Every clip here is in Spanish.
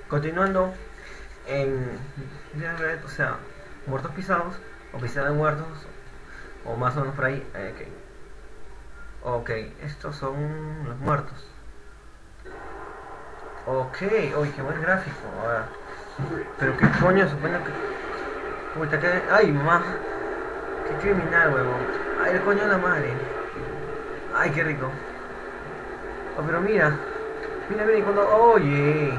Continuando en, o sea, muertos pisados, o pisados de muertos, o más o menos por ahí. Ok, estos son los muertos. Ok, uy, qué buen gráfico. A ver, pero qué coño, supone que. Puta, que. Ay, mamá, qué criminal, huevón. Ay, el coño de la madre. Ay, qué rico. Oh, pero mira, mira, y cuando. Oye,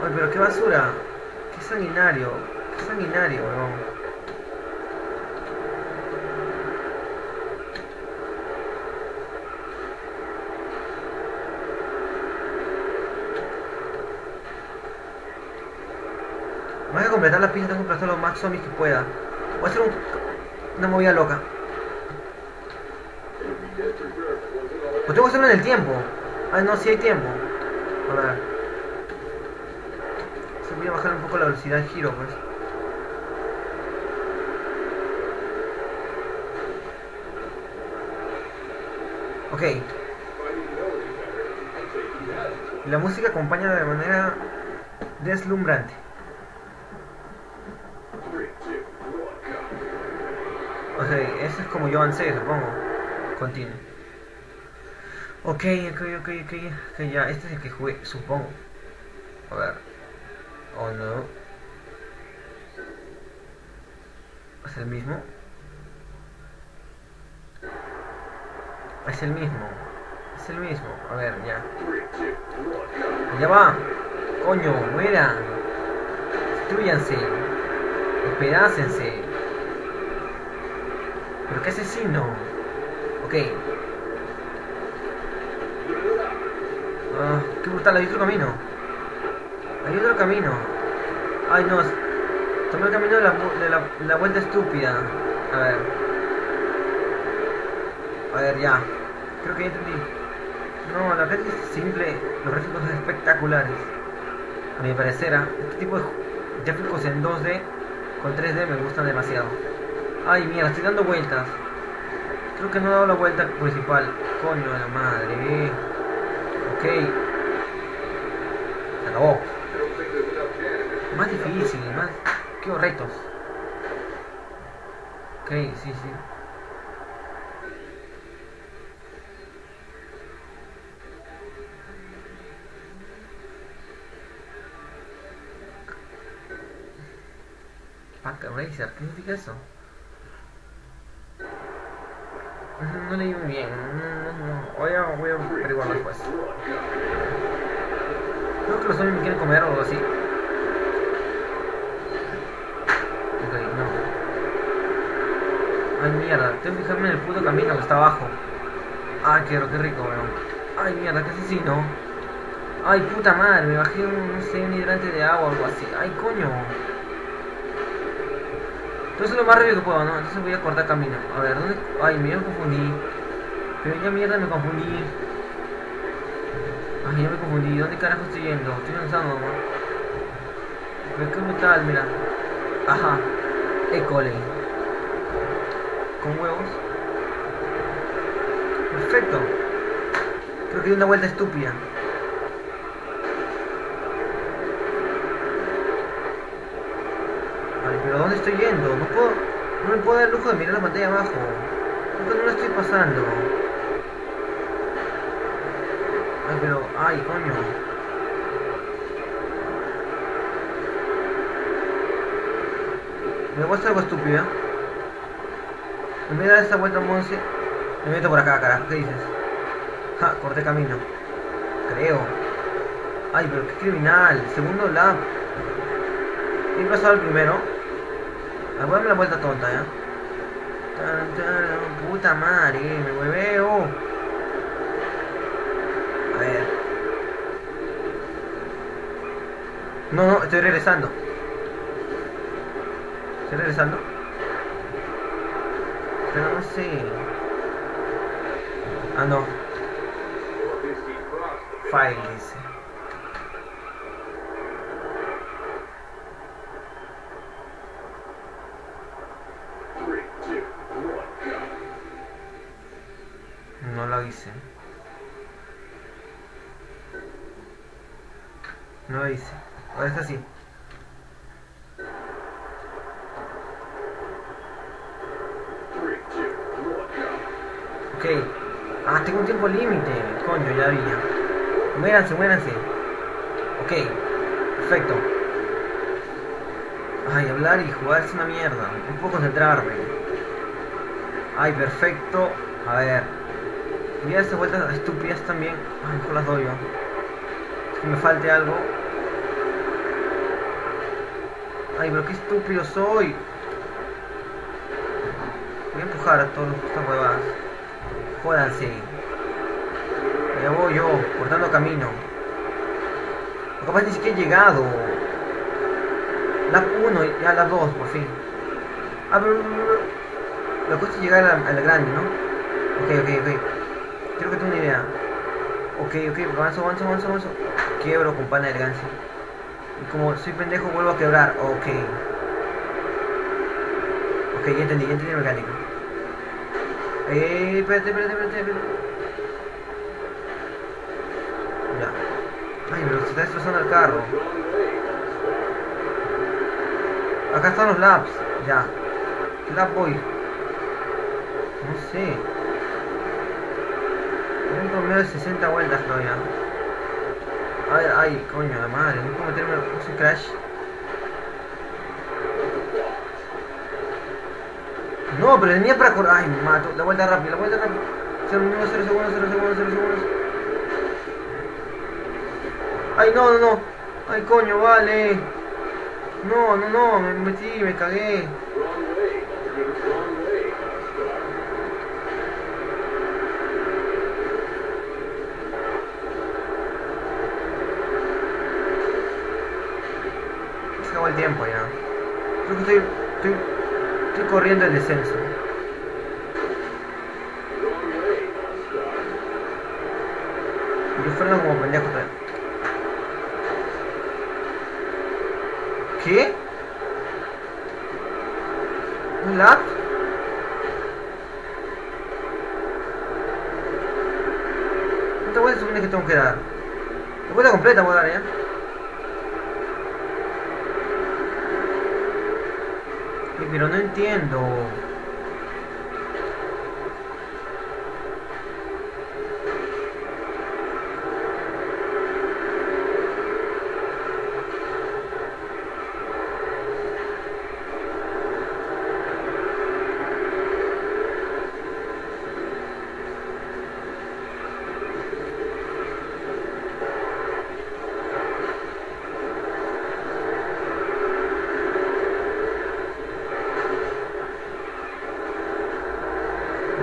ay, pero qué basura. Qué sanguinario, huevón. Voy a completar la pista, tengo que aplastar los más zombies que pueda. Voy a hacer una movida loca. Pues tengo que hacerlo en el tiempo. Ay, no, si hay tiempo. A ver. Se voy a bajar un poco la velocidad de giro, pues. Ok. La música acompaña de manera deslumbrante. Ok, eso es como yo avancé, supongo. Continúo. Ok, ya, este es el que jugué, supongo. A ver. Oh no. ¿Es el mismo? Es el mismo. Es el mismo. A ver, ya. Ya va. Coño, muera. Destruyanse. Despedácense. Pero qué asesino. Ok. Ah, qué brutal, hay otro camino. Hay otro camino. Ay, no. Tomé el camino de la vuelta estúpida. A ver. A ver, ya. Creo que ya entendí. No, la verdad es simple. Los gráficos son espectaculares. A mi parecer, este tipo de gráficos en 2D con 3D me gustan demasiado. Ay, mierda, estoy dando vueltas. Creo que no he dado la vuelta principal. Coño de la madre. Ok, se acabó. Más difícil, más. Qué retos. Ok, sí. Pack Racer, ¿qué significa eso? No leí muy bien. No. Voy a averiguarlo después. Creo que los zombies me quieren comer o algo así. Ok, no. Ay, mierda, tengo que fijarme en el puto camino que está abajo. Ay, qué rico, weón. Ay, mierda, qué asesino. Ay, puta madre, me bajé no sé, un hidrante de agua o algo así. Ay, coño. Entonces lo más rápido que puedo, ¿no? Entonces voy a cortar camino. A ver, ¿dónde? Ay, me confundí. Pero ya mierda me confundí. Ay, ya me confundí. ¿Dónde carajo estoy yendo? Estoy pensando, ¿no? Pero qué brutal, mira. Ajá. École. Con huevos. Perfecto. Creo que di una vuelta estúpida. Ay, pero ¿dónde estoy yendo? No me puedo dar el lujo de mirar la pantalla abajo. Creo que no la estoy pasando. Ay, pero, ay, coño. Me voy a hacer algo estúpido. En vez de dar esta vuelta a Monse, me meto por acá, carajo. ¿Qué dices? Ja, corté camino. Creo. Ay, pero qué criminal. Segundo lap. He pasado el primero. A darme la vuelta tonta, ¿ya? Puta madre, me hueveo. A ver. No, estoy regresando. Estoy regresando. Pero no sé. Ah, no. File dice. No lo hice. No lo hice. Ahora está así. Ok. Ah, tengo un tiempo límite. Coño, ya había. Muéranse, muéranse. Ok. Perfecto. Ay, hablar y jugar es una mierda. No puedo concentrarme. Ay, perfecto. A ver. Voy a hacer vueltas estúpidas también. Ay, mejor las doy yo. Es que me falte algo. Ay, pero qué estúpido soy. Voy a empujar a todas estas huevadas. Jódanse. Ya voy yo, cortando camino. O capaz ni siquiera he llegado. Lap 1, ya lap 2, por fin. Ah, pero la cosa es llegar a la grande, ¿no? Ok. Creo que tengo una idea. Ok, avanzo. Quiebro con pana del ganso. Y como soy pendejo vuelvo a quebrar. Ok, ya entendí la mecánica. Espérate. Ya. Ay, pero se está destrozando el carro. Acá están los laps. Ya. ¿Qué lap voy? No sé. Hay un promedio de 60 vueltas todavía. A ver, ay, coño, la madre. No puedo meterme un crash. No, pero tenía para correr. Ay, me mato. La vuelta rápida. 0 segundos. Ay, no. Ay, coño, vale. No, me metí, me cagué. Se acabó el tiempo ya. Creo que estoy corriendo el descenso. Yo freno como pendejo también. ¿Qué? ¿Un lap? ¿Cuántas vueltas supone que tengo que dar? La vuelta completa voy a dar, ¿ya? Pero no entiendo.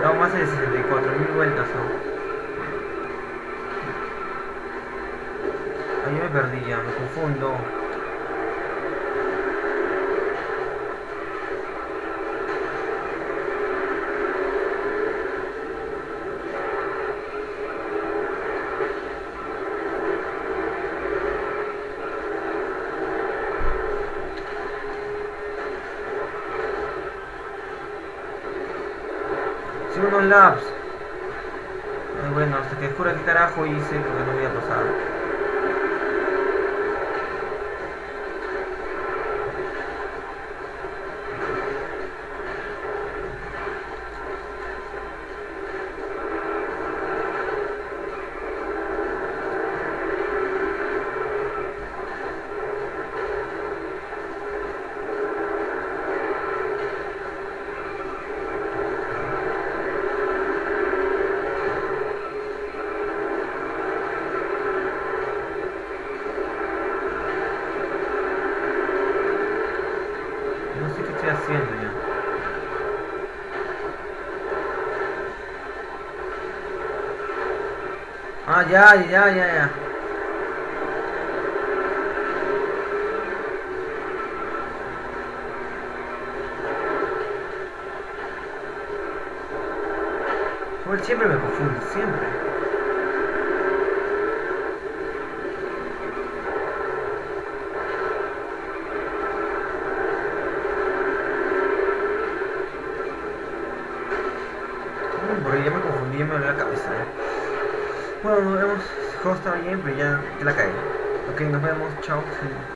No, más de 64.000 vueltas son. Ahí me perdí ya, me confundo. Sí, unos laps. Ay, bueno, hasta que descubra qué carajo hice, porque no voy a pasar. No sé qué estoy haciendo ya. Ah, ya. Siempre me confundo, siempre. Porque ya me confundí, ya me dolió la cabeza. Bueno, nos vemos. El juego está bien, pero ya la caí. Ok, nos vemos, chao. Sí.